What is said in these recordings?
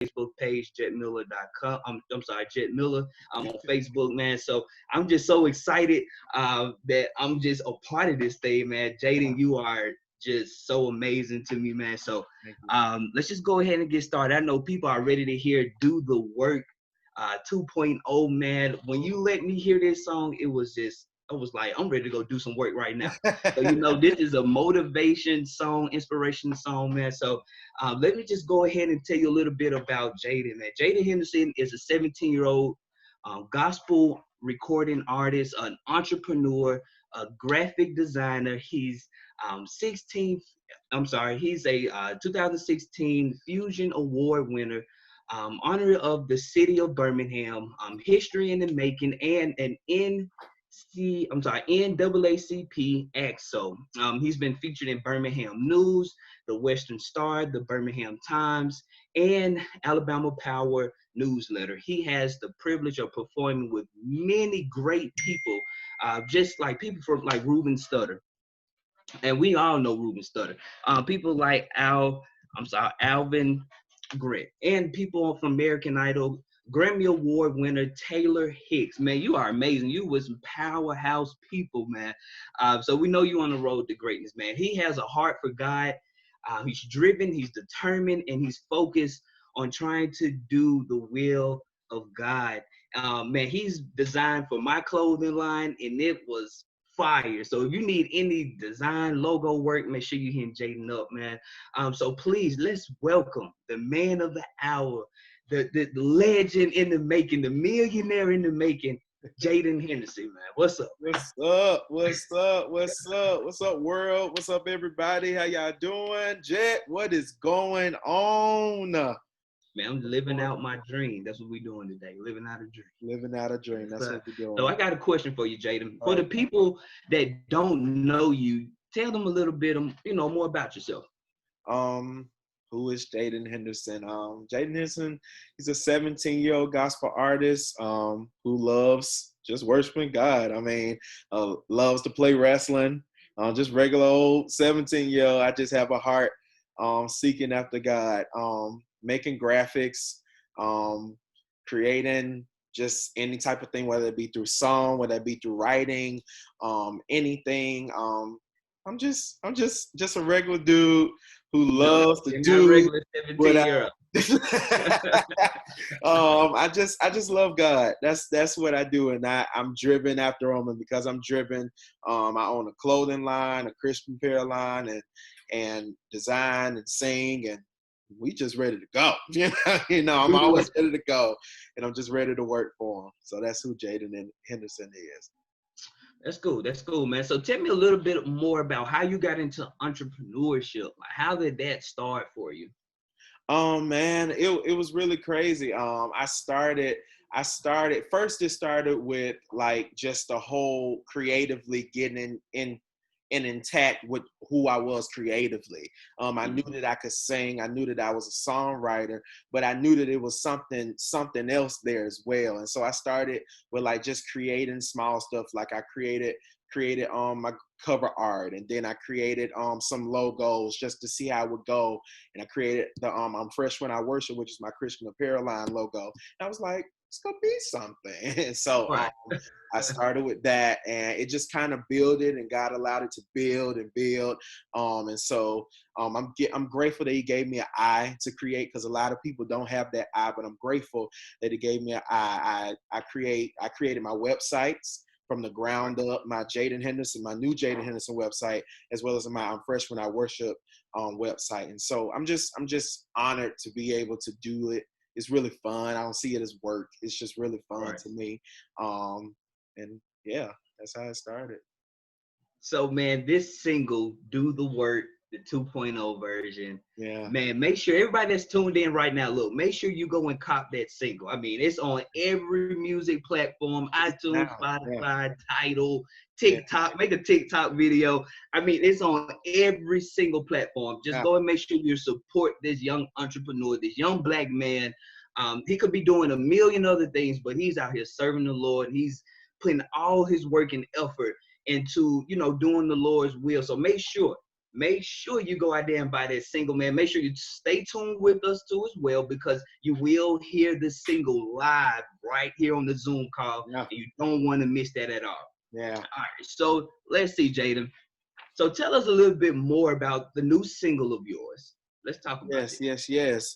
Facebook page, jetmiller.com. I'm sorry, Jet Miller. I'm on Facebook, man. So I'm just so excited that I'm just a part of this thing, man. Jaeden, you are just so amazing to me, man. So let's just go ahead and get started. I know people are ready to hear Do the Work 2.0, man. When you let me hear this song, I was like, I'm ready to go do some work right now. So, this is a motivation song, inspiration song, man. So let me just go ahead and tell you a little bit about Jaeden, man. Jaeden Henderson is a 17-year-old gospel recording artist, an entrepreneur, a graphic designer. He's 16. I'm sorry. He's a 2016 Fusion Award winner, honor of the city of Birmingham, history in the making, and an NAACP AXO. He's been featured in Birmingham News, the Western Star, the Birmingham Times, and Alabama Power newsletter. He has the privilege of performing with many great people, just like people from like Ruben Studdard. And we all know Ruben Studdard. People like Alvin Grant, and people from American Idol, Grammy Award winner Taylor Hicks. Man, you are amazing. You was powerhouse people, man. So we know you on the road to greatness, man. He has a heart for God. He's driven, he's determined, and he's focused on trying to do the will of God. Man, he's designed for my clothing line, and it was fire. So if you need any design logo work, make sure you hit Jaeden up, man. So please, let's welcome the man of the hour, the legend in the making, the millionaire in the making, Jaeden Henderson, man. What's up? What's up? What's up? What's up? What's up, world? What's up, everybody? How y'all doing? Jet, what is going on? Man, I'm living out my dream. That's what we're doing today. Living out a dream. Living out a dream. That's what we're doing. So I got a question for you, Jaeden. For the people that don't know you, tell them a little bit, more about yourself. Who is Jaeden Henderson? Jaeden Henderson, he's a 17-year-old gospel artist who loves just worshiping God. I mean, loves to play wrestling. Just regular old 17-year-old. I just have a heart seeking after God. Making graphics, creating just any type of thing, whether it be through song, whether it be through writing, anything. I'm just a regular dude who loves to do what I just love God. That's what I do, and I'm driven after him, and because I'm driven, I own a clothing line, a Christian apparel line, and design and sing, and we just ready to go. I'm always ready to go, and I'm just ready to work for him. So that's who Jaeden Henderson is. That's cool, man. So tell me a little bit more about how you got into entrepreneurship. Like, how did that start for you? Man, it was really crazy. It started with like just the whole creatively getting in intact with who I was creatively. I knew that I could sing. I knew that I was a songwriter, but I knew that it was something else there as well. And so I started with like just creating small stuff. Like I created my cover art, and then I created some logos just to see how it would go. And I created the I'm Fresh When I Worship, which is my Christian apparel line logo. And I was like, it's gonna be something. And so I started with that, and it just kind of builded, and God allowed it to build and build. And so I'm grateful that He gave me an eye to create, because a lot of people don't have that eye, but I'm grateful that He gave me an eye. I created my websites from the ground up, my Jaeden Henderson, my new Jaeden Henderson website, as well as my I'm Fresh When I Worship website. And so I'm just honored to be able to do it. It's really fun. I don't see it as work. It's just really fun to me. And yeah, that's how it started. So, man, this single, Do the Work, the 2.0 version, yeah, man, make sure everybody that's tuned in right now, look, make sure you go and cop that single. I mean, it's on every music platform, iTunes, Spotify, Tidal, TikTok, make a TikTok video. I mean, it's on every single platform. Just go and make sure you support this young entrepreneur, this young Black man. He could be doing a million other things, but he's out here serving the Lord. He's putting all his work and effort into, doing the Lord's will. So make sure make sure you go out there and buy that single, man. Make sure you stay tuned with us too as well, because you will hear the single live right here on the Zoom call, Yeah. and you don't want to miss that at all. Yeah. All right, so let's see, Jaeden. So tell us a little bit more about the new single of yours. Let's talk about Yes, this. yes, yes.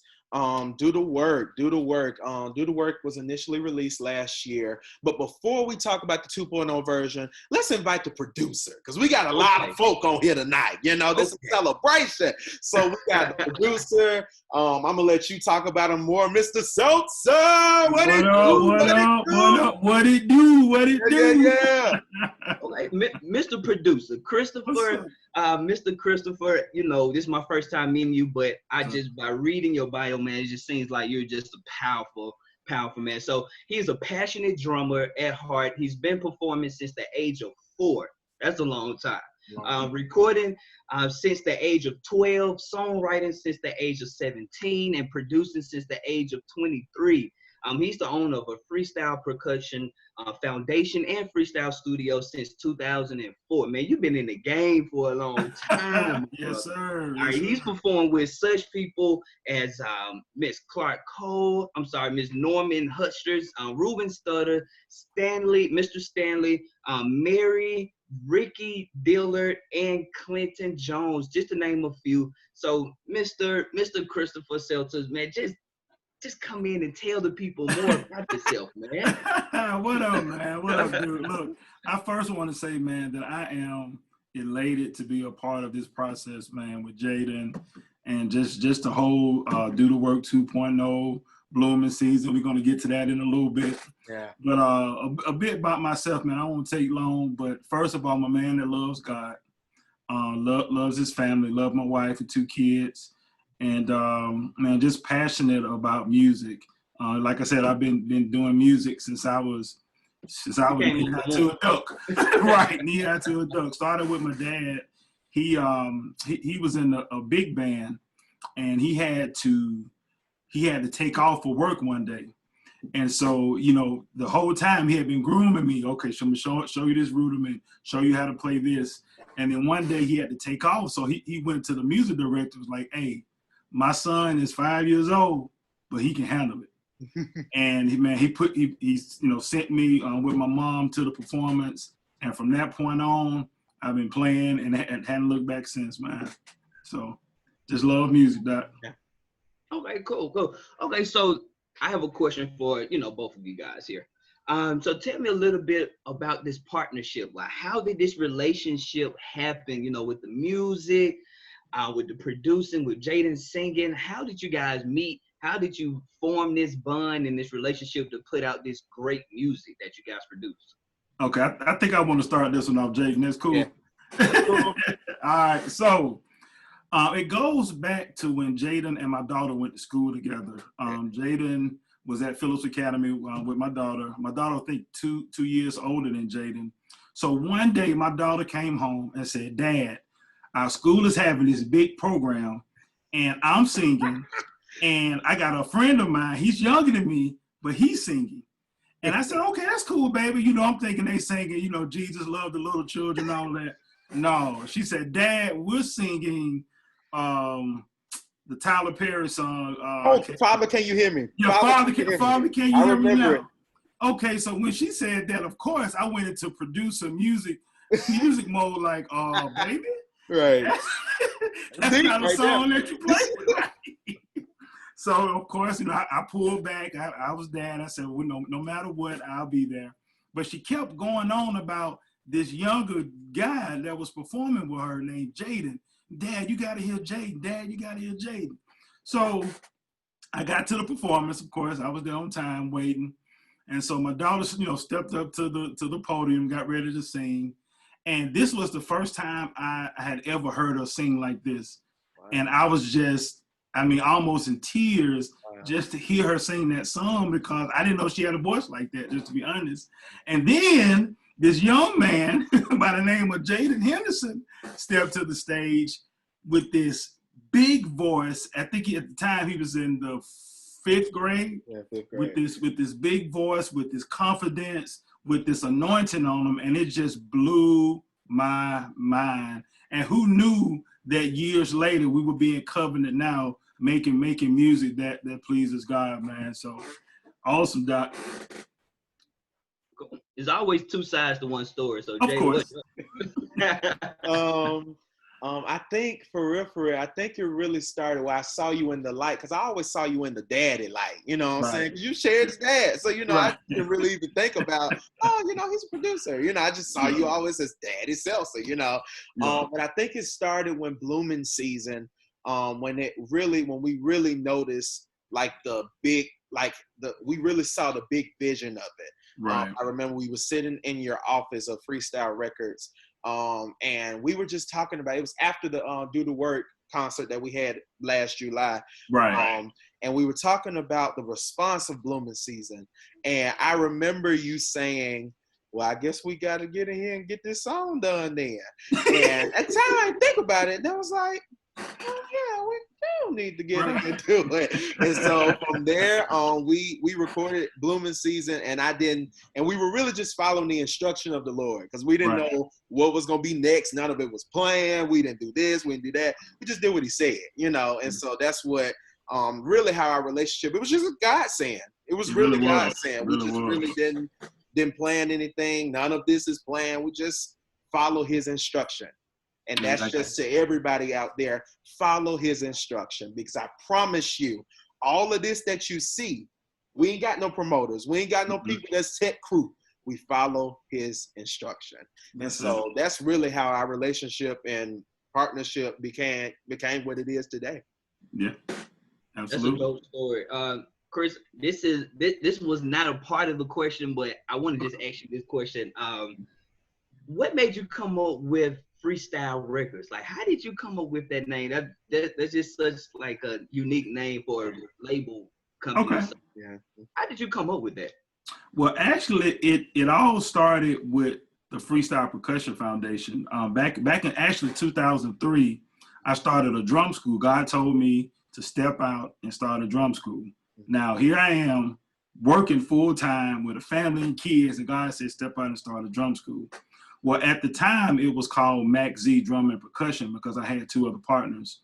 Do the work. Do the work. Do the work was initially released last year. But before we talk about the 2.0 version, let's invite the producer, because we got a lot of folk on here tonight. You know, this is a celebration. So we got the producer. I'm gonna let you talk about him more, Mr. Seltzer. What it do? Yeah. Okay, Mr. Producer, Christopher, Mr. Christopher, you know, this is my first time meeting you, but I just, by reading your bio, man, it just seems like you're just a powerful man. So he's a passionate drummer at heart. He's been performing since the age of 4. That's a long time. Recording since the age of 12, songwriting since the age of 17, and producing since the age of 23. He's the owner of a freestyle percussion foundation and freestyle studio since 2004. Man, you've been in the game for a long time. Yes, sir. All right, he's performed with such people as Miss Miss Norman Hutchers, Ruben Stutter, Mr. Stanley, Mary, Ricky Dillard, and Clinton Jones, just to name a few. So, Mr. Christopher Seltzer, man, just come in and tell the people more about yourself, man. What up, man? What up, dude? Look, I first want to say, man, that I am elated to be a part of this process, man, with Jaeden, and just the whole Do the Work 2.0 blooming season. We're going to get to that in a little bit. Yeah. But a bit about myself, man. I won't take long, but first of all, I'm a man that loves God, loves his family, loves my wife and 2 kids. And man, just passionate about music. Like I said, I've been doing music since I was knee-high to a duck. Right, knee-high to a duck. Started with my dad. He was in a big band, and he had to take off for work one day. And so, you know, the whole time he had been grooming me. Okay, show you this rudiment, show you how to play this. And then one day he had to take off. So he went to the music director, was like, hey, my son is 5 years old, but he can handle it. And he sent me with my mom to the performance. And from that point on, I've been playing and hadn't looked back since, man. So just love music, Doc. Yeah. Okay, cool. Okay, so I have a question for, both of you guys here. So tell me a little bit about this partnership. Like, how did this relationship happen, with the music, with the producing, with Jaeden singing? How did you guys meet? How did you form this bond and this relationship to put out this great music that you guys produce? Okay, I think I want to start this one off, Jaeden. That's cool. Yeah. All right, so it goes back to when Jaeden and my daughter went to school together. Jaeden was at Phillips Academy with my daughter. My daughter, I think, two years older than Jaeden. So one day, my daughter came home and said, Dad, our school is having this big program, and I'm singing, and I got a friend of mine, he's younger than me, but he's singing. And I said, okay, that's cool, baby. I'm thinking they singing, Jesus loved the little children and all that. No, she said, Dad, we're singing the Tyler Perry song. Father, can you hear me? Yeah, Father, can you hear me now? It. Okay, so when she said that, of course, I went into producer music mode, like, baby. Right. That's not a song that you play with, right? So, of course, I pulled back. I was Dad. I said, well, no matter what, I'll be there. But she kept going on about this younger guy that was performing with her named Jaeden. Dad, you got to hear Jaeden. Dad, you got to hear Jaeden. So I got to the performance, of course. I was there on time waiting. And so my daughter, stepped up to the podium, got ready to sing. And this was the first time I had ever heard her sing like this. Wow. And I was just, almost in tears just to hear her sing that song, because I didn't know she had a voice like that, just to be honest. And then this young man by the name of Jaeden Henderson stepped to the stage with this big voice. I think at the time he was in the 5th grade. Yeah, 5th grade. With this big voice, with this confidence, with this anointing on him, and it just blew my mind. And who knew that years later we would be in covenant now, making music that pleases God, man. So awesome, Doc. There's always two sides to one story. So Of Jay, course. I think for real, I think it really started when I saw you in the light, because I always saw you in the daddy light, you know what I'm saying? Because you shared his dad. So, you know, I didn't really even think about, oh, you know, he's a producer. You know, I just saw you always as Daddy Seltzer, you know. But I think it started when Blooming Season, when we really noticed like we really saw the big vision of it. Right. I remember we were sitting in your office of Freestyle Records, and we were just talking about, it was after the Do the Work concert that we had last July. Right. And we were talking about the response of Blooming Season. And I remember you saying, well, I guess we got to get in here and get this song done then. And at the time I think about it, that was like, oh yeah, we do need to get in and do it. And so from there on, we recorded Blooming Season, and we were really just following the instruction of the Lord, because we didn't know what was gonna be next. None of it was planned. We didn't do this, we didn't do that. We just did what he said, you know. And so that's what really how our relationship, it was just God saying. It was really God saying. We just really didn't plan anything. None of this is planned. We just follow his instruction. And that's just to everybody out there, follow his instruction, because I promise you, all of this that you see, we ain't got no promoters. We ain't got no people that's tech crew. We follow his instruction. And so that's really how our relationship and partnership became what it is today. Yeah, absolutely. That's a dope story. Chris, this was not a part of the question, but I want to just ask you this question. What made you come up with Freestyle Records? Like, how did you come up with that name? That's just such like a unique name for a label company. Okay. So, yeah. How did you come up with that? Well, actually, it all started with the Freestyle Percussion Foundation. Back in actually 2003, I started a drum school. God told me to step out and start a drum school. Now here I am working full time with a family and kids, and God said step out and start a drum school. Well, at the time, it was called Mac Z Drum and Percussion, because I had two other partners.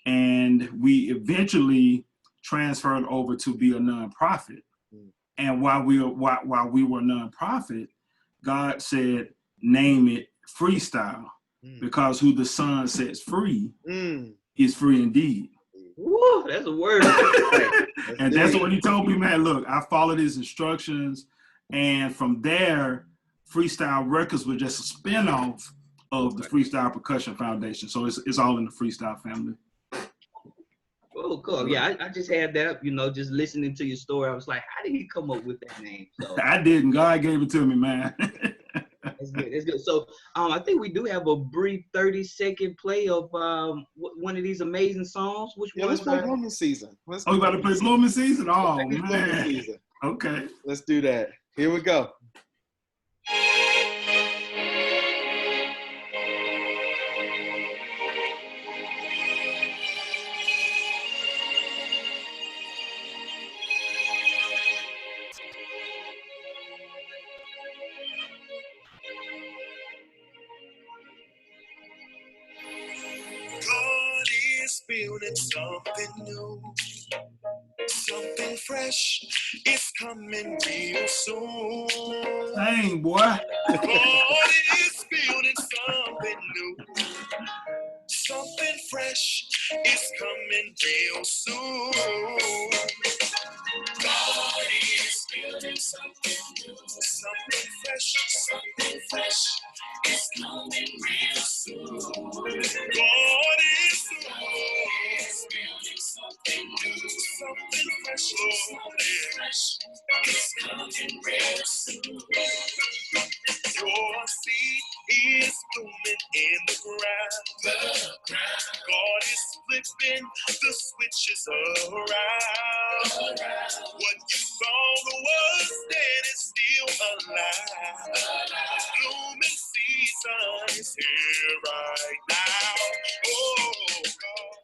And we eventually transferred over to be a nonprofit. And while we were a nonprofit, God said, name it Freestyle, because who the Son sets free is free indeed. Woo, that's a word. And that's what he told me, man. Look, I followed his instructions. And from there, Freestyle Records was just a spinoff of the Freestyle Percussion Foundation. So it's all in the Freestyle family. Oh, cool. Yeah, I just had that, you know, just listening to your story. I was like, how did he come up with that name? So I didn't. God gave it to me, man. That's good. That's good. So I think we do have a brief 30-second play of one of these amazing songs. Which one? Let's play Blooming Season. We about to play Blooming Season? Oh, man. Blooming Season. Okay. Let's do that. Here we go. God is building something new, something fresh is coming real soon. Dang, boy. God is building something new, something fresh is coming real soon. God is building something new, something fresh is coming real soon. God is building something new, something fresh is coming real soon. Your seed is blooming in the ground. God is flipping the switches around. What you thought was dead is still alive. Blooming season is here right now. Oh, God.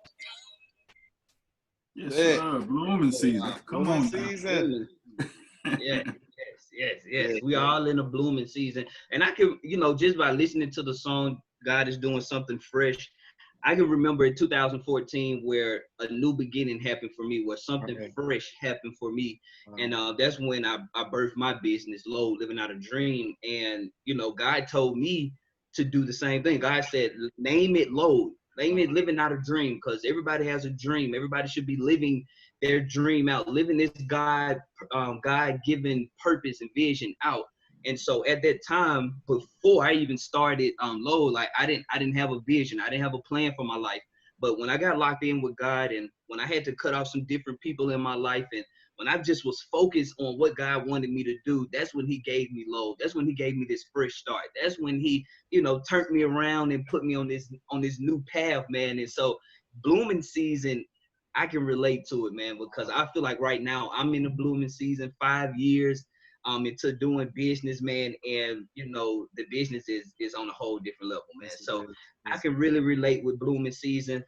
Yes, sir. Blooming Season. Come on, Season. Yes. We are all in a blooming season. And I can, you know, just by listening to the song, God is doing something fresh. I can remember in 2014 where a new beginning happened for me, where something fresh happened for me. And that's when I birthed my business, Load, Living Out a Dream. And, you know, God told me to do the same thing. God said, name it Load, name it Living Out a Dream, because everybody has a dream. Everybody should be living their dream out, living this God-given purpose and vision out. And so at that time, before I even started Low, like I didn't have a vision. I didn't have a plan for my life. But when I got locked in with God, and when I had to cut off some different people in my life, and when I just was focused on what God wanted me to do, that's when he gave me Low. That's when he gave me this fresh start. That's when he, you know, turned me around and put me on this new path, man. And so blooming season, I can relate to it, man, because I feel like right now I'm in the blooming season, 5 years into doing business, man, and you know the business is on a whole different level, man. So I can really relate with blooming season.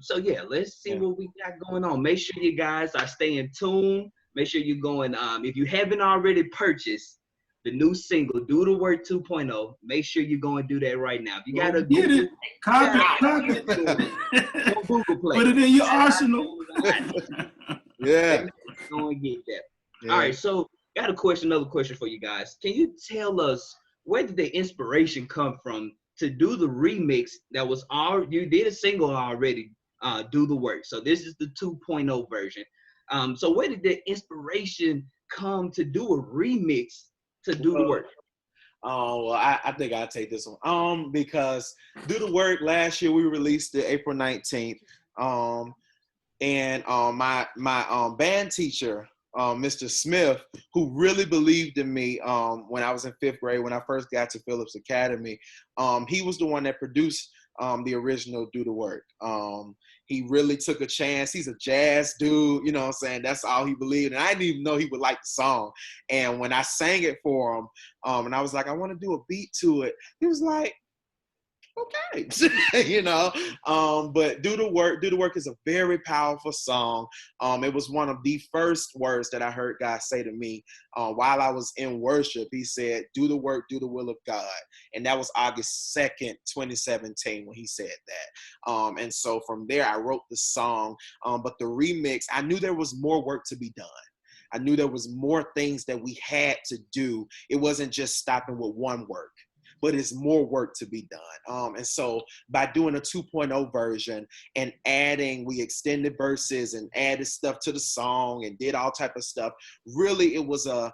So yeah, let's see what we got going on. Make sure you guys are staying tuned. Make sure you're going. If you haven't already purchased the new single, Do the Work 2.0, make sure you go and do that right now. If you got to get it, copy it. Google Play. Put it in your arsenal. Yeah. Go and get that. Yeah. All right, so got another question for you guys. Can you tell us where did the inspiration come from to do the remix that was you did a single already, Do the Work. So this is the 2.0 version. So where did the inspiration come to do a remix to Do the Work? Well, I think I'll take this one. Because Do the Work last year we released it April 19th. And my band teacher, Mr. Smith, who really believed in me when I was in 5th grade, when I first got to Phillips Academy, he was the one that produced the original Do the Work. He really took a chance. He's a jazz dude, you know what I'm saying? That's all he believed. And I didn't even know he would like the song. And when I sang it for him, and I was like, I want to do a beat to it, he was like, okay, you know, but Do the Work is a very powerful song. It was one of the first words that I heard God say to me while I was in worship. He said, do the work, do the will of God. And that was August 2nd, 2017 when he said that. And so from there, I wrote the song, but the remix, I knew there was more work to be done. I knew there was more things that we had to do. It wasn't just stopping with one work, but it's more work to be done. And so by doing a 2.0 version and we extended verses and added stuff to the song and did all type of stuff, really it was a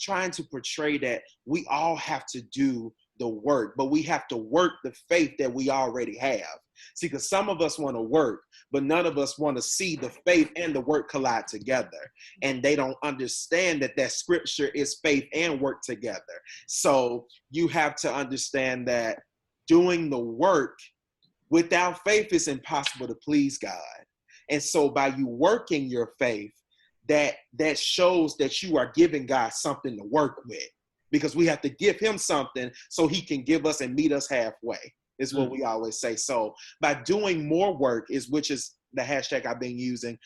trying to portray that we all have to do the work, but we have to work the faith that we already have. See, because some of us want to work, but none of us want to see the faith and the work collide together. And they don't understand that scripture is faith and work together. So you have to understand that doing the work without faith is impossible to please God. And so by you working your faith, that shows that you are giving God something to work with, because we have to give him something so he can give us and meet us halfway, is what we always say. So by doing more work, which is the hashtag I've been using,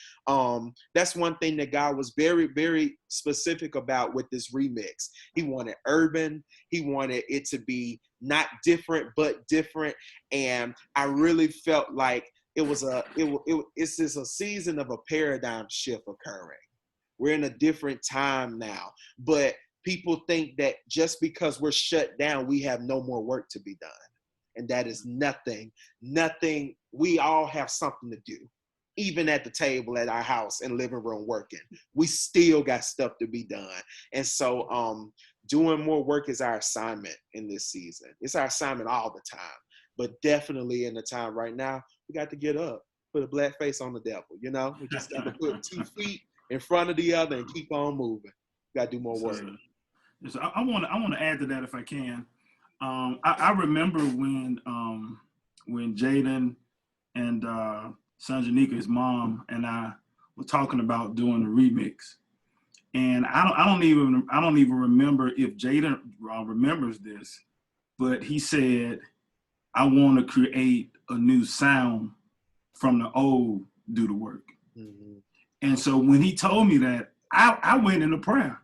that's one thing that God was very, very specific about with this remix. He wanted urban. He wanted it to be not different, but different. And I really felt like it's just a season of a paradigm shift occurring. We're in a different time now, but people think that just because we're shut down, we have no more work to be done. And that is nothing. We all have something to do. Even at the table at our house and living room working, we still got stuff to be done. And so doing more work is our assignment in this season. It's our assignment all the time, but definitely in the time right now, we got to get up, put a black face on the devil. You know, we just got to put 2 feet in front of the other and keep on moving. Got to do more work. So I want to add to that if I can. I remember when Jaeden and Sanjanika, his mom, and I were talking about doing a remix, and I don't even remember if Jaeden remembers this, but he said, I want to create a new sound from the old Do the Work. Mm-hmm. And so when he told me that, I went into prayer,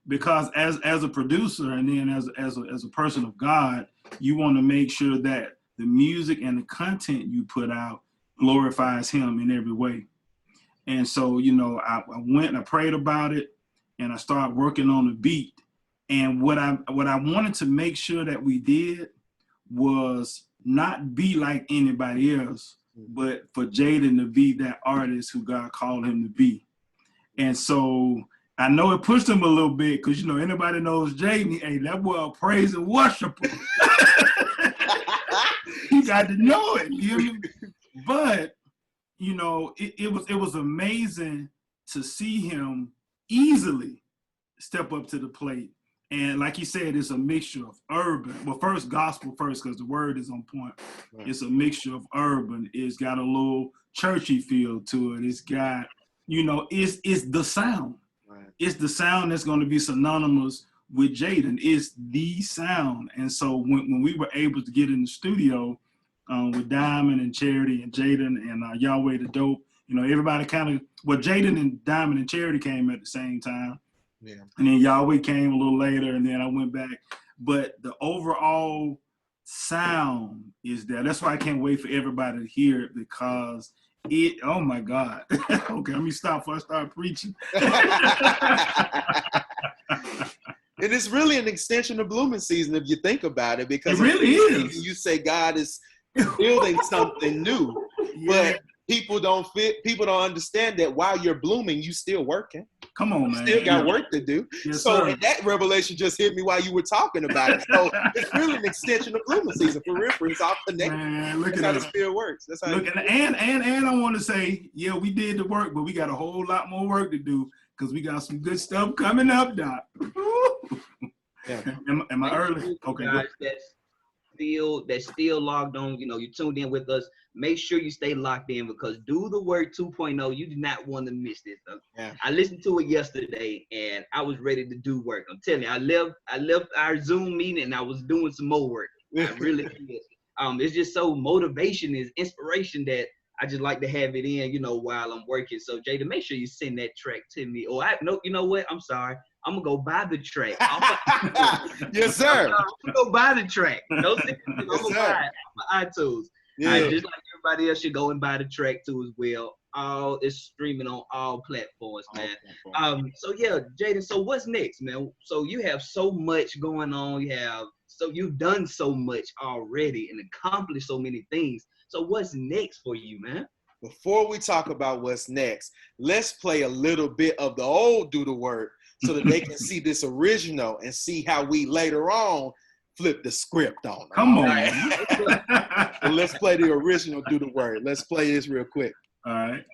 because as a producer and then as a person of God, you want to make sure that the music and the content you put out glorifies him in every way. And so, you know, I went and I prayed about it, and I started working on the beat. And what I wanted to make sure that we did was not be like anybody else, but for Jaeden to be that artist who God called him to be. And so I know it pushed him a little bit, because, you know, anybody knows Jaeden, hey, that boy a praise and worshiper. You got to know it, you know? But, you know, it was amazing to see him easily step up to the plate. And like you said, it's a mixture of urban. Well, first gospel first, because the word is on point. Right. It's a mixture of urban. It's got a little churchy feel to it. It's got, you know, it's the sound. Right. It's the sound that's going to be synonymous with Jaeden. It's the sound. And so when we were able to get in the studio with Diamond and Charity and Jaeden and Yahweh the Dope, you know, everybody kind of, well, Jaeden and Diamond and Charity came at the same time. Yeah. And then Yahweh came a little later, and then I went back. But the overall sound is there. That's why I can't wait for everybody to hear it, because it, oh my God. Okay, let me stop before I start preaching. And it's really an extension of blooming season if you think about it, because it really is. You say God is building something new, yeah. But people don't understand that while you're blooming, you still working. Come on, man. Still got work to do. Yes, so and that revelation just hit me while you were talking about it. So it's really an extension of blooming season for real. It's all connected. Man, look That's at how that. the spirit works. That's how. Look, and I want to say, yeah, we did the work, but we got a whole lot more work to do, because we got some good stuff coming up, Doc. Yeah. Am I early? Okay. Guys, that's still logged on. You know, you tuned in with us. Make sure you stay locked in, because Do the Word 2.0, you do not want to miss this. Yeah. I listened to it yesterday, and I was ready to do work. I'm telling you, I left our Zoom meeting, and I was doing some more work. I really did. It's just so motivation is inspiration that I just like to have it in, you know, while I'm working. So Jaeden, make sure you send that track to me. Or you know what? I'm sorry. I'm gonna go buy the track. Yes, sir. I'm gonna go buy the track. No, I'm gonna buy it on iTunes. Yeah. Just like everybody else should go and buy the track too as well. It's streaming on all platforms, man. So yeah, Jaeden. So what's next, man? So you have so much going on. You've done so much already and accomplished so many things. So what's next for you, man? Before we talk about what's next, let's play a little bit of the old Do the Word, so that they can see this original and see how we later on flip the script on it. Come on. Right? So let's play the original Do the Word. Let's play this real quick. All right.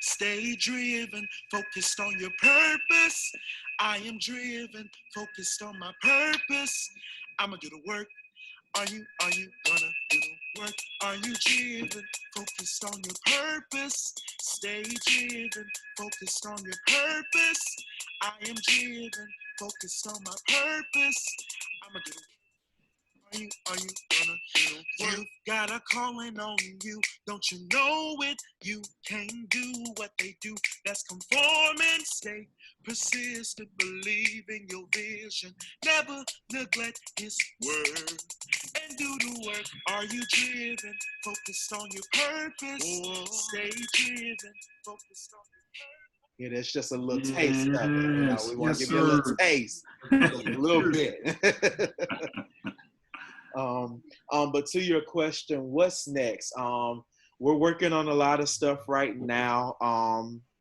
Stay driven, focused on your purpose. I am driven, focused on my purpose. I'ma do the work. Are you gonna do the work? Are you driven, focused on your purpose? Stay driven, focused on your purpose. I am driven, focused on my purpose. I'ma do the work. Are you gonna do the work? You've got a calling on you, don't you know it? You can't do what they do, that's conforming. Stay persistent, believe in your vision. Never neglect his word and do the work. Are you driven, focused on your purpose? Whoa. Stay driven, focused on your purpose. Yeah, that's just a little taste of it. You know, we want to give you a little taste, a little bit. But to your question, what's next? We're working on a lot of stuff right now.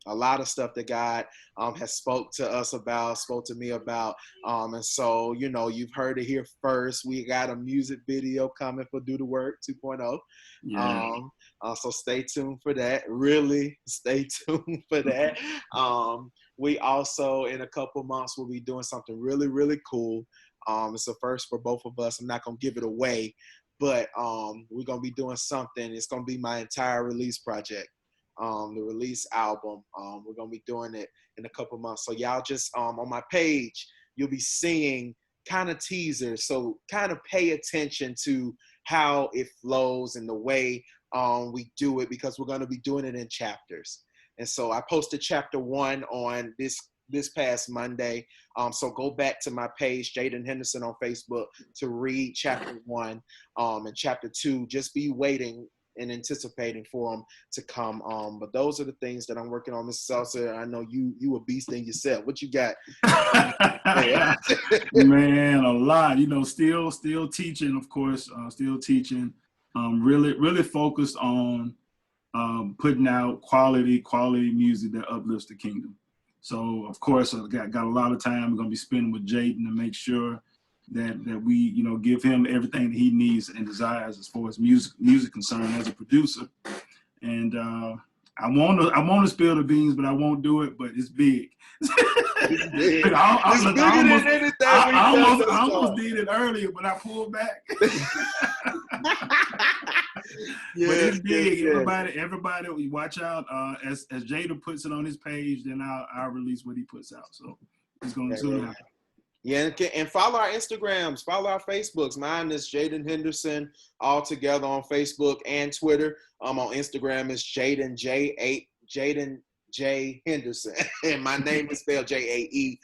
A lot of stuff that God has spoke to me about. And so, you know, you've heard it here first. We got a music video coming for Do the Work 2.0. Yeah. So stay tuned for that. Really stay tuned for that. We also, in a couple months, will be doing something really, really cool. It's a first for both of us. I'm not going to give it away, but we're going to be doing something. It's going to be my entire release project, the release album. We're going to be doing it in a couple months. So y'all just on my page, you'll be seeing kind of teasers. So kind of pay attention to how it flows and the way we do it, because we're going to be doing it in chapters. And so I posted chapter 1 on this this past Monday. So go back to my page, Jaeden Henderson on Facebook, to read chapter 1 and chapter 2. Just be waiting and anticipating for them to come. But those are the things that I'm working on, Mr. Salsa. I know you a beast in yourself. What you got? Man, a lot. You know, still teaching, of course. Still teaching. Really focused on putting out quality music that uplifts the kingdom. So, of course, I've got a lot of time I'm going to be spending with Jaeden to make sure that we, you know, give him everything that he needs and desires as far as music concerned as a producer. And I want to spill the beans, but I won't do it. But it's big. It's big. I I almost did it earlier, but I pulled back. Yeah, but it's big. yeah. Everybody, watch out. As Jada puts it on his page, then I'll release what he puts out. So it's going to soon happen. Yeah, and follow our Instagrams, follow our Facebooks. Mine is Jaeden Henderson, all together on Facebook and Twitter. On Instagram is Jaeden J Henderson, and my name is spelled Jaeden.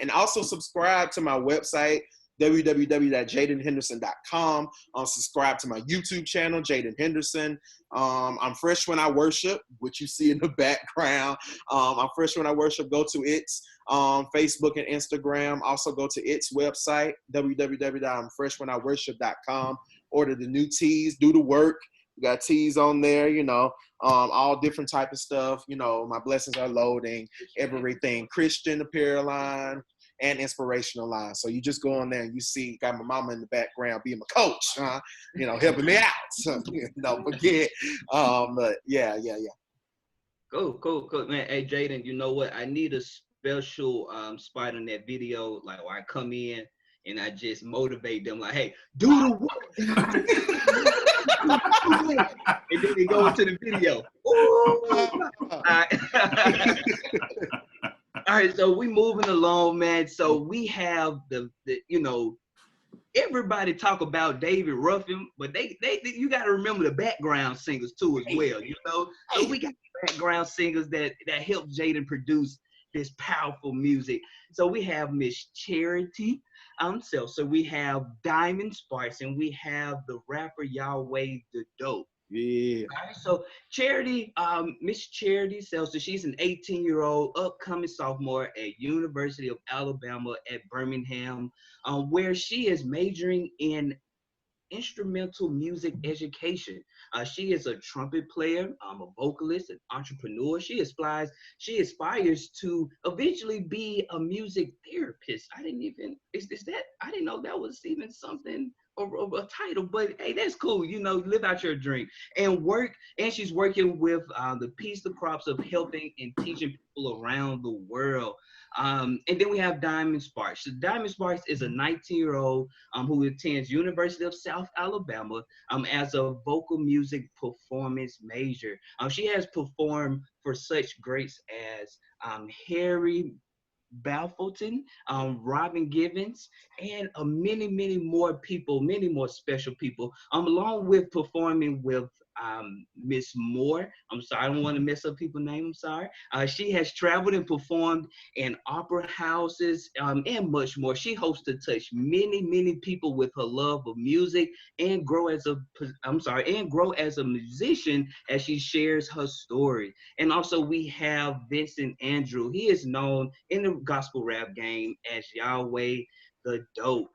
And also subscribe to my website, www.jaedenhenderson.com. Subscribe to my YouTube channel, Jaeden Henderson. I'm Fresh When I Worship, which you see in the background. I'm Fresh When I Worship. Go to its Facebook and Instagram. Also go to its website, www.freshwheniworship.com. Order the new tees, do the work. We got tees on there, you know, all different type of stuff. You know, my blessings are loading, everything, Christian apparel line and inspirational line. So you just go on there and you see, got my mama in the background being my coach, you know, helping me out. So, don't forget. But yeah. Cool, man. Hey, Jaeden, you know what? I need a special spot on that video, like where I come in and I just motivate them, like, hey, do the work. And then they go into the video. All right, so we moving along, man. So we have the you know, everybody talk about David Ruffin, but they you got to remember the background singers too as well, you know. So we got background singers that helped Jaeden produce this powerful music. So we have Miss Charity, so we have Diamond Sparks, and we have the rapper Yahweh the Dope. Yeah. All right, so Charity, Miss Charity Seltzer, she's an 18-year-old upcoming sophomore at University of Alabama at Birmingham, where she is majoring in instrumental music education. She is a trumpet player, a vocalist, an entrepreneur. She aspires to eventually be a music therapist. I didn't know that was even something or a title, but hey, that's cool. You know, live out your dream and she's working with the Peace the Crops of helping and teaching people around the world. And then we have Diamond Sparks. So Diamond Sparks is a 19-year-old who attends University of South Alabama as a vocal music performance major. She has performed for such greats as Harry Balfourton, Robin Givens, and many more people, many more special people, along with performing with Miss Moore. I'm sorry, I don't want to mess up people's names. I'm sorry. She has traveled and performed in opera houses and much more. She hopes to touch many people with her love of music and grow as a musician as she shares her story. And also we have Vincent Andrew. He is known in the gospel rap game as Yahweh the Dope.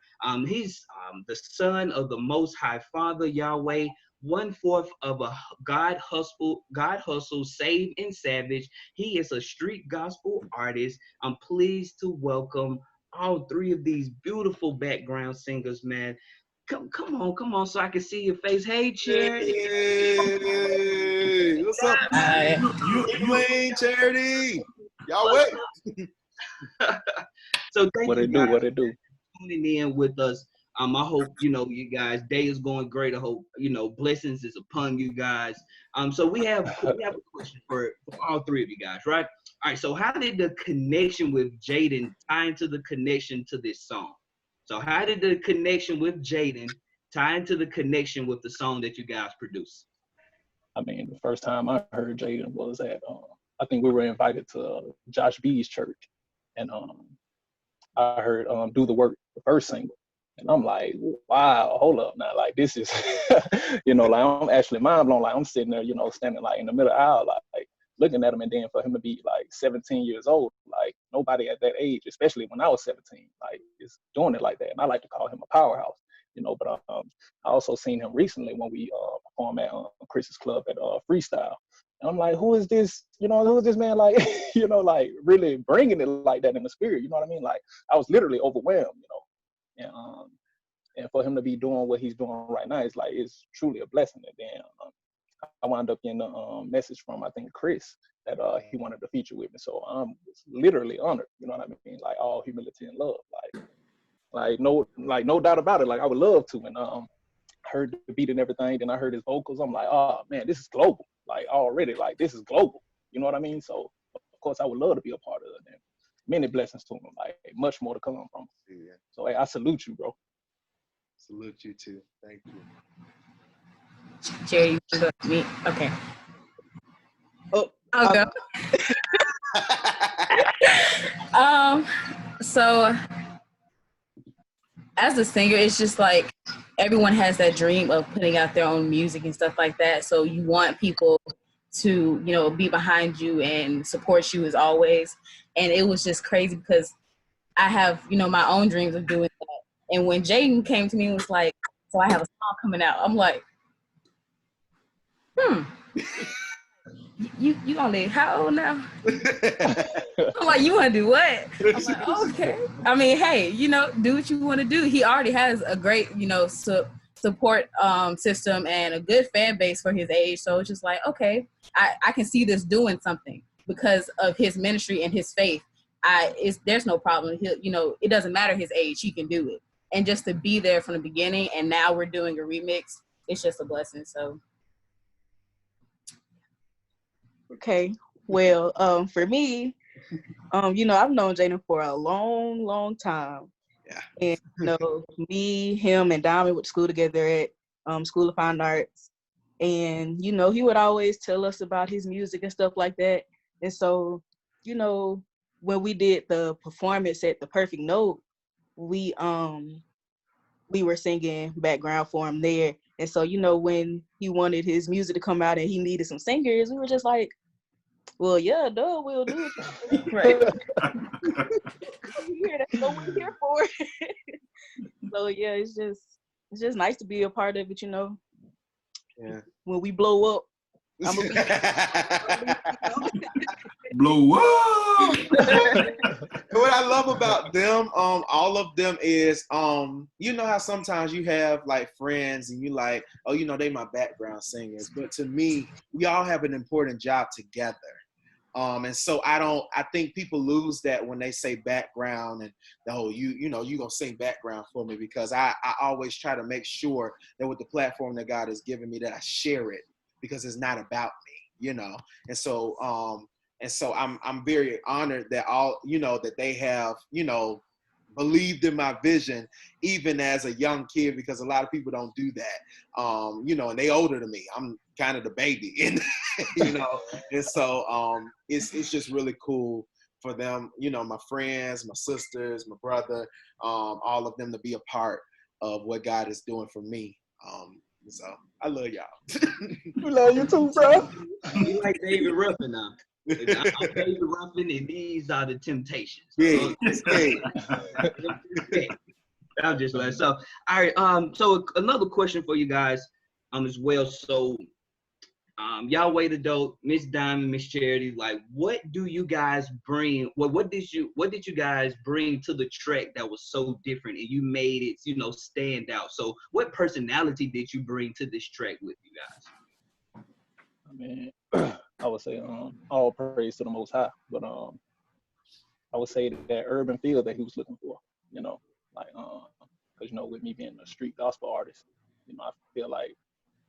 He's the son of the Most High Father Yahweh, 1/4 of a God hustle, saved and savage. He is a street gospel artist. I'm pleased to welcome all three of these beautiful background singers, man. Come on, so I can see your face. Hey, Charity. Hey, what's up? Hi. You Charity. Y'all wait. So thank What you it guys do? What it do? for tuning in with us. I hope you guys' day is going great. I hope blessings is upon you guys. So we have a question for all three of you guys, right? All right. So how did the connection with Jaeden tie into the connection to this song? So how did the connection with Jaeden tie into the connection with the song that you guys produced? I mean, the first time I heard Jaeden was at I think we were invited to Josh B's church, and I heard "Do the Work," the first single, and I'm like, wow, hold up now, like this is, like I'm actually mind blown. Like I'm sitting there, standing like in the middle of the aisle, like looking at him, and then for him to be like 17 years old, like nobody at that age, especially when I was 17, like is doing it like that. And I like to call him a powerhouse, But I also seen him recently when we performed at Chris's club at Freestyle. And I'm like, who is this? Who is this man? Like, like really bringing it like that in the spirit. You know what I mean? Like I was literally overwhelmed. And for him to be doing what he's doing right now, it's truly a blessing. And then I wound up getting a message from I think Chris that he wanted to feature with me. So I'm literally honored. You know what I mean? Like all humility and love. Like no doubt about it. Like I would love to. And heard the beat and everything. Then I heard his vocals. I'm like, oh man, this is global. Like already, like this is global. You know what I mean? So of course I would love to be a part of it. And many blessings to him. Like much more to come from. Yeah. So hey, I salute you, bro. Salute you too. Thank you. Jerry, you want to me? Okay. Oh, I'll go. So as a singer, it's just like everyone has that dream of putting out their own music and stuff like that. So you want people to, be behind you and support you as always. And it was just crazy because I have, my own dreams of doing that. And when Jaeden came to me and was like, so I have a song coming out, I'm like, you only how old now? I'm like, you want to do what? I'm like, okay. I mean, hey, do what you want to do. He already has a great, support system and a good fan base for his age. So it's just like, okay, I can see this doing something because of his ministry and his faith. There's no problem. He'll, it doesn't matter his age, he can do it. And just to be there from the beginning, and now we're doing a remix, it's just a blessing. So. Okay. Well, for me, I've known Jaeden for a long, long time. Yeah. And me, him, and Diamond went to school together at School of Fine Arts. And he would always tell us about his music and stuff like that. And so, when we did the performance at the Perfect Note, we were singing background for him there. And so, when he wanted his music to come out and he needed some singers, we were just like, well, yeah, duh, we'll do it. Right. That's what we're here for. So yeah, it's just nice to be a part of it, Yeah. When we blow up, I'm gonna blow up. What I love about them, all of them is, you know how sometimes you have like friends and you like, oh, they my background singers. But to me, we all have an important job together. And so I think people lose that when they say background and the whole, you gonna sing background for me, because I always try to make sure that with the platform that God has given me that I share it, because it's not about me, And so I'm very honored that that they have, believed in my vision, even as a young kid, because a lot of people don't do that. And they older than me. I'm kind of the baby, and and so it's just really cool for them, my friends, my sisters, my brother, all of them to be a part of what God is doing for me. So I love y'all. We love you too, bro. You like David Ruffin now. I'm David Ruffin, and these are the Temptations. Yeah. I'm just like, so. All right. So another question for you guys, as well. So, Yahweh the Dope, Miss Diamond, Miss Charity, like, what do you guys bring? What did you guys bring to the track that was so different and you made it, stand out? So, what personality did you bring to this track with you guys? I mean, I would say all praise to the Most High, but I would say that urban feel that he was looking for, because with me being a street gospel artist, I feel like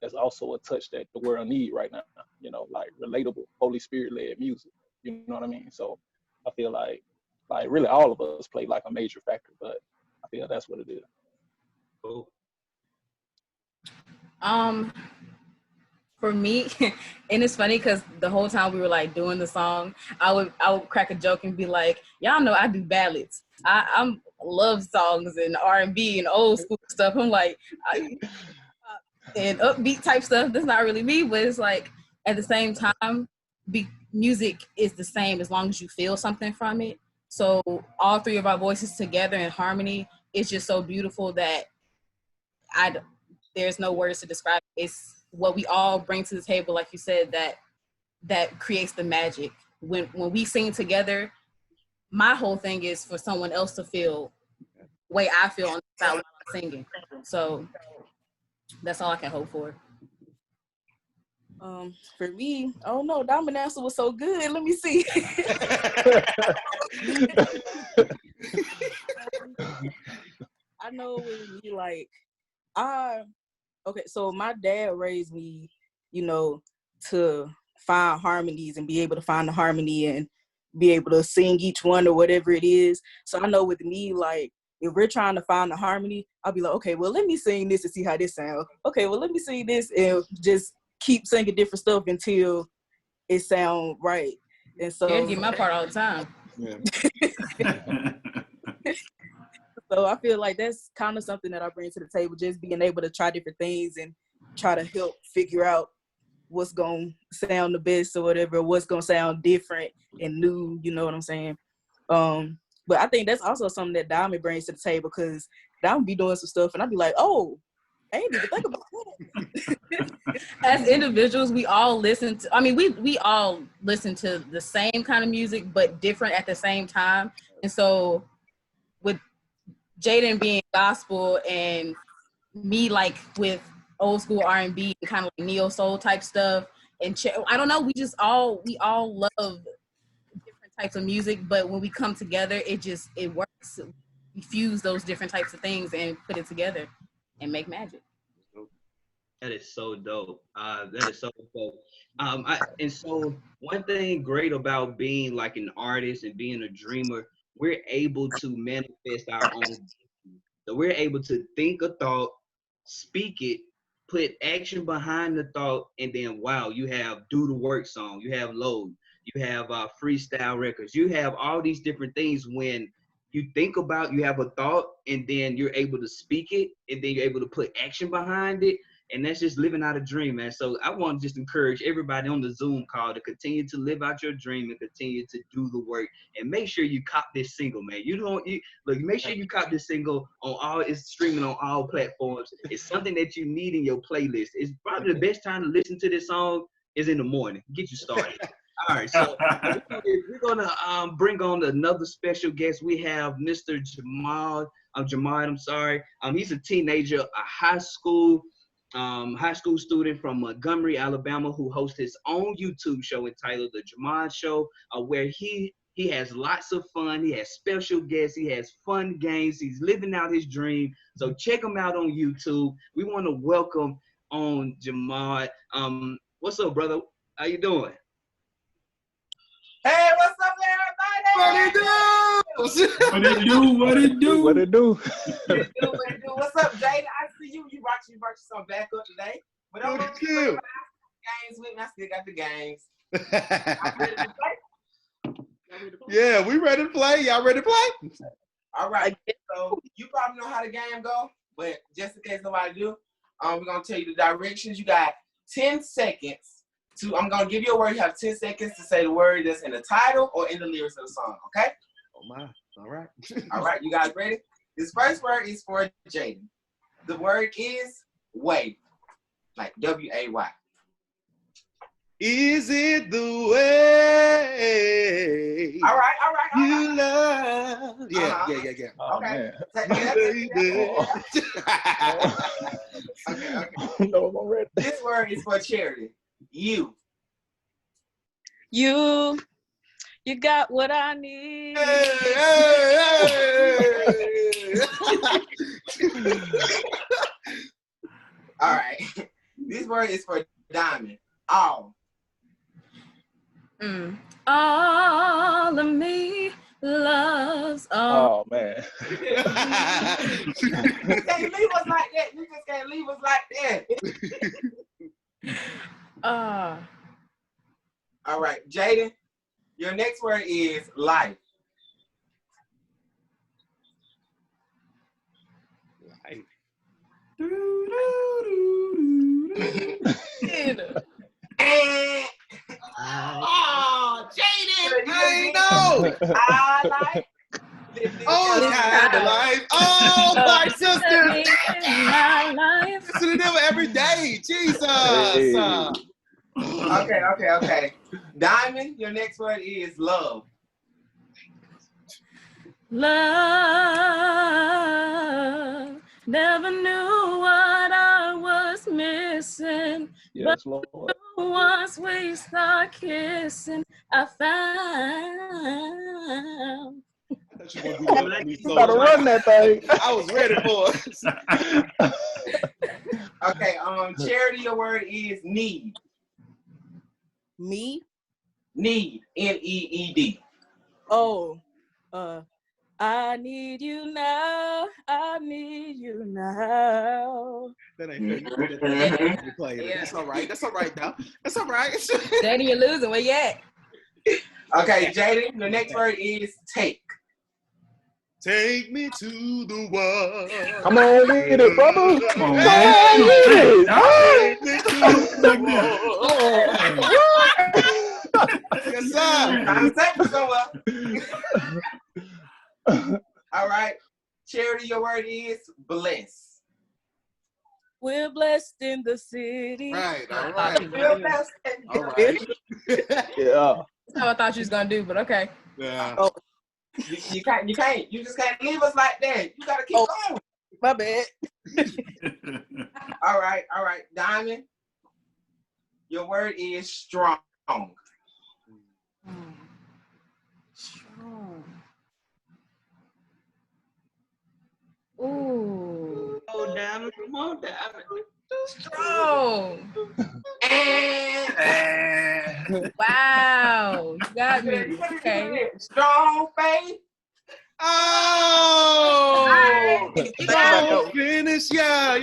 there's also a touch that the world need right now, like relatable, Holy Spirit led music, you know what I mean? So I feel like really all of us play like a major factor, but I feel that's what it is. Cool. For me, and it's funny because the whole time we were like doing the song, I would crack a joke and be like, y'all know I do ballads. I'm love songs and R&B and old school stuff. I'm like, and upbeat type stuff. That's not really me, but it's like at the same time, music is the same as long as you feel something from it. So all three of our voices together in harmony, it's just so beautiful that there's no words to describe it. It's what we all bring to the table, like you said, that creates the magic. When we sing together, my whole thing is for someone else to feel the way I feel on the side when I'm singing. So that's all I can hope for. For me, I don't know. Diamond answer was so good. Let me see. I know it would be like, okay, so my dad raised me, you know, to find harmonies and be able to find the harmony and be able to sing each one or whatever it is. So I know with me, like, if we're trying to find the harmony, I'll be like, okay, well, let me sing this and see how this sounds. Okay, well, let me sing this and just keep singing different stuff until it sounds right. And so I get my part all the time. Yeah. So I feel like that's kind of something that I bring to the table, just being able to try different things and try to help figure out what's going to sound the best or whatever, what's going to sound different and new, you know what I'm saying? But I think that's also something that Diamond brings to the table, because Diamond be doing some stuff and I'd be like, oh, I ain't even think about that. As individuals, we all listen to, I mean, we all listen to the same kind of music, but different at the same time. And so with Jaeden being gospel and me like with old school R&B and kind of like neo soul type stuff, and I don't know, we all love different types of music, but when we come together, it works. We fuse those different types of things and put it together and make magic. That is so dope. That is so dope. And so one thing great about being like an artist and being a dreamer, we're able to manifest our own. So we're able to think a thought, speak it, put action behind the thought, and then wow, you have Do the Work song, you have Load, you have freestyle records, you have all these different things. When you think about, you have a thought, and then you're able to speak it, and then you're able to put action behind it. And that's just living out a dream, man. So I want to just encourage everybody on the Zoom call to continue to live out your dream and continue to do the work. And make sure you cop this single, man. Make sure you cop this single it's streaming on all platforms. It's something that you need in your playlist. It's probably the best time to listen to this song is in the morning. Get you started. All right, so we're gonna bring on another special guest. We have Mr. Jamad. He's a teenager, a high school student from Montgomery, Alabama, who hosts his own YouTube show entitled The Jamad Show, where he has lots of fun. He has special guests. He has fun games. He's living out his dream. So check him out on YouTube. We want to welcome on Jamad. What's up, brother? How you doing? Hey, what's up, everybody? What it do? What it do? What's up, Jaden? I see you. You brought yourself back up today. But I'm going to games with me. I still got the games. I'm ready to play. Yeah, we ready to play. Y'all ready to play? All right. So you probably know how the game go, but just in case nobody do, we're going to tell you the directions. You got 10 seconds. I'm going to give you a word. You have 10 seconds to say the word that's in the title or in the lyrics of the song, okay? Oh, my. All right. All right, you guys ready? This first word is for Jaden. The word is way, like W-A-Y. Is it the way? All right. You love. Yeah. Oh, Okay. Okay. No, I'm ready. This word is for charity. You. You got what I need. All right. This word is for Diamond. All. All of me loves all. Oh man. You can't leave us like that. You just can't leave us like that. Uh, All right, Jaeden, your next word is life. Life. Oh, Jaeden, I know. I like living Oh, your kind of life. Oh, my sister. my life. Listen to them every day. Jesus. Hey. Okay. Diamond, your next word is love. Love, never knew what I was missing. Yes, Lord. But once we start kissing, I found. I thought you were going to do that. You gotta run that thing. I was ready for it. Okay, Charity, your word is need. Me? Need, N-E-E-D. Oh, I need you now. I need you now. That ain't fair. You put that thing to play it. That's all right. That's all right now. That's all right. Jaeden, you're losing. Where you at? Okay, Jaeden, your next word is take. Take me to the world. Come on with it, brother. Come on, Come man. on with it. Take me to the world. Yes, sir. I'm taking somewhere. All right. Charity, your word is bless. We're blessed in the city. Right. All right. We're blessed. All right. Yeah. That's what I thought you was gonna do, but okay. Yeah. Oh, You just can't leave us like that. You gotta keep going. my bad. All right. Diamond, your word is strong. Strong. Ooh. Oh, Diamond, come on, Diamond. Strong. And Wow. You got me. Okay. strong faith. Oh! Right. Finish. Yeah.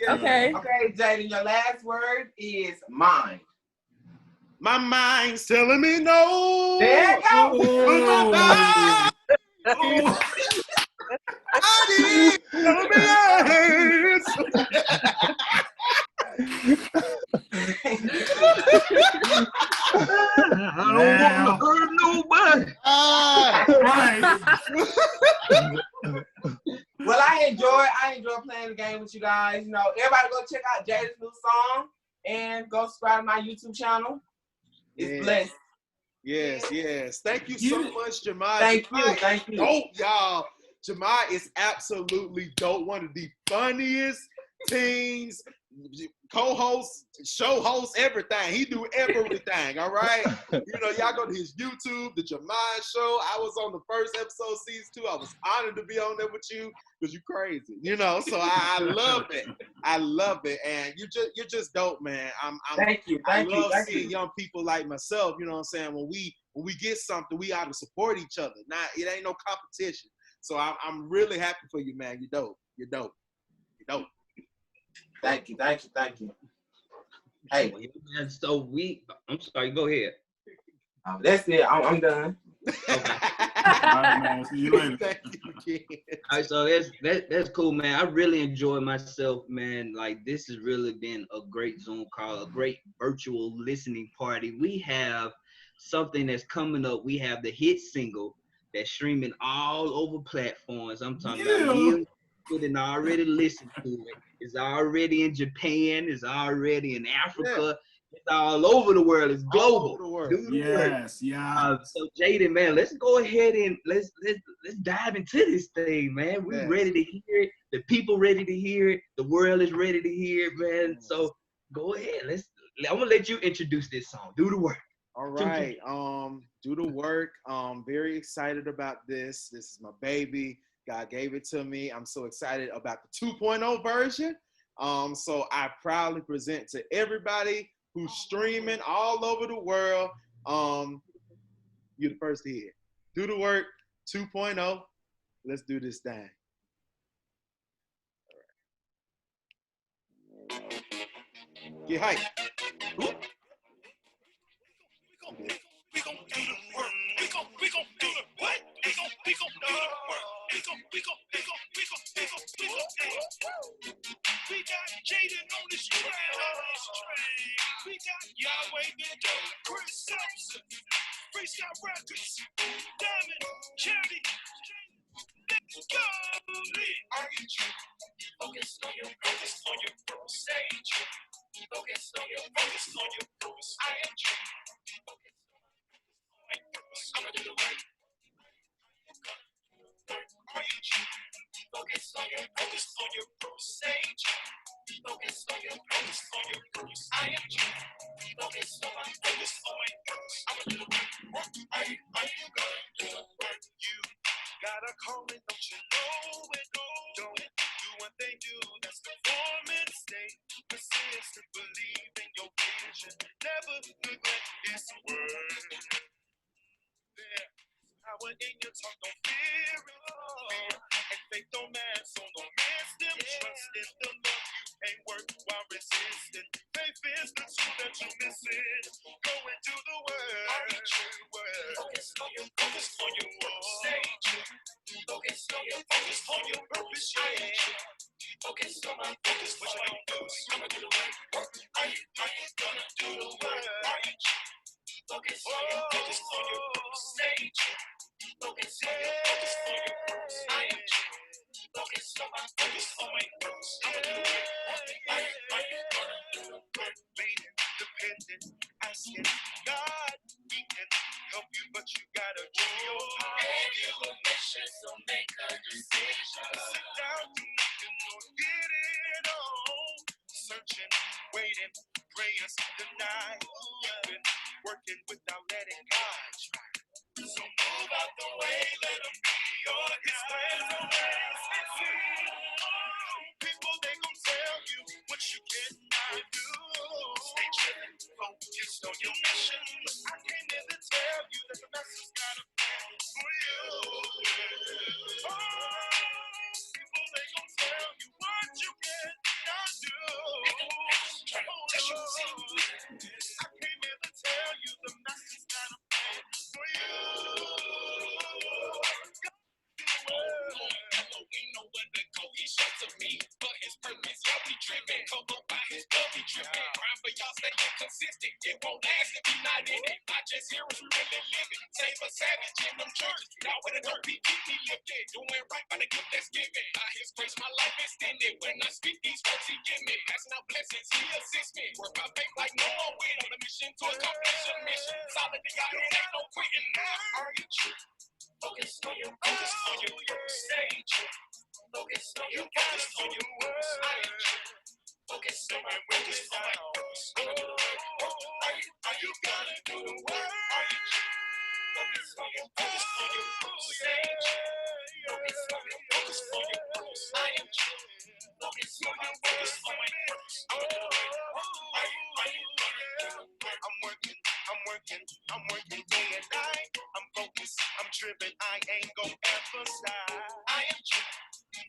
Okay. Okay, Jaden, your last word is mind. My mind's telling me no. There you go. Oh. I need telling me yes. I don't want to hurt nobody. Right. Well, I enjoy playing the game with you guys. You know, everybody go check out Jaden's new song and go subscribe to my YouTube channel. It's blessed. Yes. Thank you so much, Jamai. Thank you. Dope, y'all. Jamai is absolutely dope. One of the funniest teens, co-hosts, show hosts, everything. He do everything, all right? You know, y'all go to his YouTube, The Jamai Show. I was on the first episode, season 2. I was honored to be on there with you because you crazy, you know? So I love it. I love it. And you're just dope, man. Thank you. I love seeing young people like myself, you know what I'm saying? When we get something, we ought to support each other. It ain't no competition. So I'm really happy for you, man. You're dope. You're dope. Thank you. Hey. So I'm sorry, go ahead. That's it. I'm done. Okay. All right, man. See you later. Thank you. All right, so that's cool, man. I really enjoyed myself, man. Like, this has really been a great Zoom call, a great virtual listening party. We have something that's coming up. We have the hit single that's streaming all over platforms. I'm talking about millions of people that already listened to it. It's already in Japan. It's already in Africa. It's all over the world. It's global. All over the world. Yes. So Jaeden, man, let's go ahead and let's dive into this thing, man. We're ready to hear it. The people ready to hear it. The world is ready to hear it, man. So go ahead. I'm gonna let you introduce this song. Do the work. All right. Do the work. Very excited about this. This is my baby. God gave it to me. I'm so excited about the 2.0 version. So I proudly present to everybody who's streaming all over the world. You're the first to hear. Do the work 2.0. Let's do this thing. All right. Get hype. We gon' do the work. We gon' do the what? We gon' do the work. We got Jaeden on this train. We got Yahweh Bendo, Chris Simpson, Freestyle Records, Diamond, Charity. Let's go. Are you true? Focus on your stage. Focus on your purpose. I am true. I'ma do the right. Are you true? Focus on your stage. Focus on your purpose. I am true. Focus on my purpose. I'ma do the work. Are you gonna do the work? You got a calling, don't you know it? Don't do what they do. That's performance. Stay persistent. Believe in your vision. Never neglect this word. There. Power in your tongue, don't fear it. And faith don't mask, so don't miss them. Trust in the Lord, you can't work while resisting. Faith is the tool that you're missing. Go into the word. Focus on your stage. Focus on your purpose, yeah. Focus on my focus, what you do. I'ma do the work. Are you gonna do the work? Are you focus on your stage? Focus on your purpose. I am focus on my purpose. I'ma do the work. Are you gonna do the work? Being dependent, asking God, He can help you, but you gotta do your part. Gave you a mission, so make a decision. Sit down, do nothing, or get it on. Searching, waiting, prayers denied. You've been working without letting God try. So move out the way, let Him be your guide. People, they gon' tell you what you cannot do. Stay chillin', focused on your mission. I came here to tell you that the master's got a plan for you. People, they gon' tell you what you cannot do. I came here to tell you the master's got a plan for you. Ain't no one to go, He sheltered me. For His purpose, yeah, we driven. Covered by His blood, we driven. Grind for y'all, stay consistent. It won't last if we not in it. Not just here, we really living. Save a savage in them churches. Y'all with a dirt beat, keep me lifted. Doing right by the gift that's given. By His grace, my life extended. When I speak these words, He give me. Asking out blessings, He assist me. Work by faith like no one win. On a mission to accomplish a mission. Solid, y'all, it ain't no quitting. Now, are you true? Focus on your stage. Focus on your words. Focus on my words. Are you gonna do the work? Are you focus on your stage? Focus on your words. I am focus on my words. I'm working day and night. I'm focused, I'm driven, I ain't gon' ever stop. I am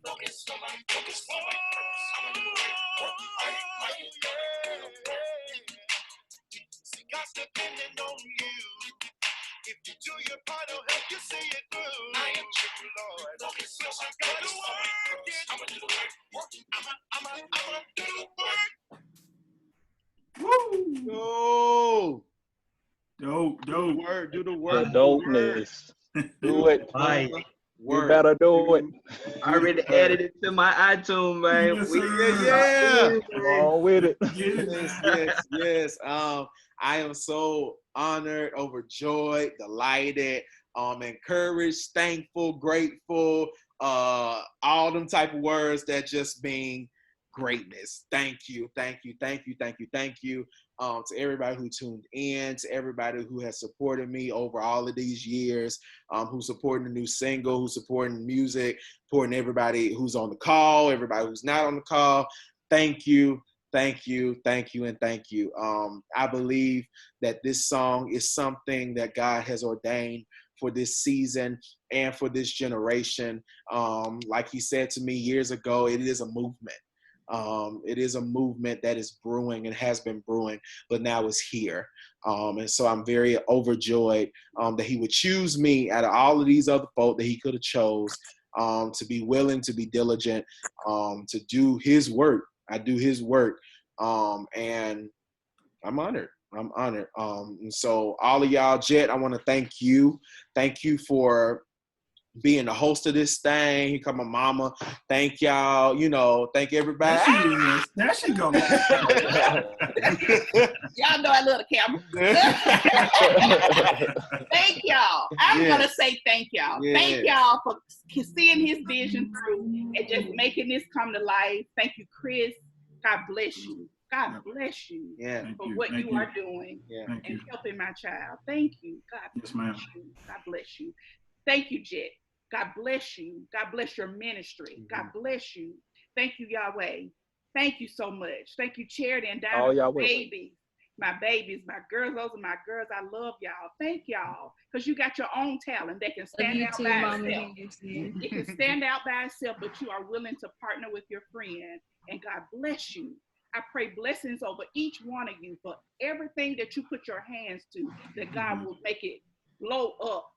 focused on my purpose. I'm gonna do the work. See, God's depending on you. If you do your part, He'll help you see it through. I am true, Lord. Focus on my purpose. I'm gonna do the work. I'ma do the work. Woo! Yo. Dope. Do the The work. dopeness. Do it. Right. You better do it. I already added it to my iTunes, man. Yes, We- sir. Come on with it. Yes. I am so honored, overjoyed, delighted, encouraged, thankful, grateful, all them type of words that just mean greatness. Thank you. To everybody who tuned in, to everybody who has supported me over all of these years, who's supporting the new single, who's supporting music, supporting everybody who's on the call, everybody who's not on the call. Thank you. I believe that this song is something that God has ordained for this season and for this generation. Like He said to me years ago, it is a movement. It is a movement that is brewing and has been brewing, but now it's here. And so I'm very overjoyed that he would choose me out of all of these other folk that he could have chose, to be willing, to be diligent, to do his work. I do his work. And I'm honored. I'm honored. And so all of y'all, Jet, I want to thank you. Thank you for being the host of this thing. Here come my mama. Thank y'all. You know, thank everybody. There she go. Y'all know I love the camera. Thank y'all. I'm gonna say thank y'all. Yeah. Thank y'all for seeing his vision through and just making this come to life. Thank you, Chris. God bless you. God bless you for what you are doing and helping my child. Thank you. God bless you. God bless you. Thank you, Jet. God bless you. God bless your ministry. God bless you. Thank you, Yahweh. Thank you so much. Thank you, Charity and Diamond, my babies, my girls. Those are my girls. I love y'all. Thank y'all. Because you got your own talent that can stand out by itself. It can stand out by itself, but you are willing to partner with your friend. And God bless you. I pray blessings over each one of you for everything that you put your hands to, that God will make it blow up.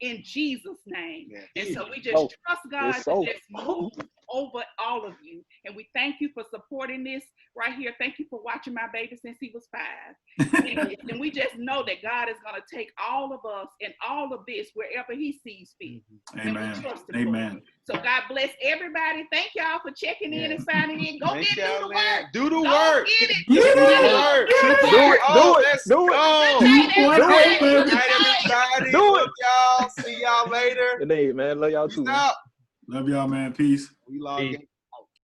In Jesus' name. And so we just trust God to just move over all of you. And we thank you for supporting this right here. Thank you for watching my baby since he was 5. And we just know that God is going to take all of us and all of this wherever he sees fit. Amen. Amen. So God bless everybody. Thank y'all for checking in and signing in. Go get do the work. Do the work. Get it. Do the work. Let's go. Good night, everybody. Love y'all. See y'all later. Good night, man. Love y'all too. Love y'all, man. Peace. We log in.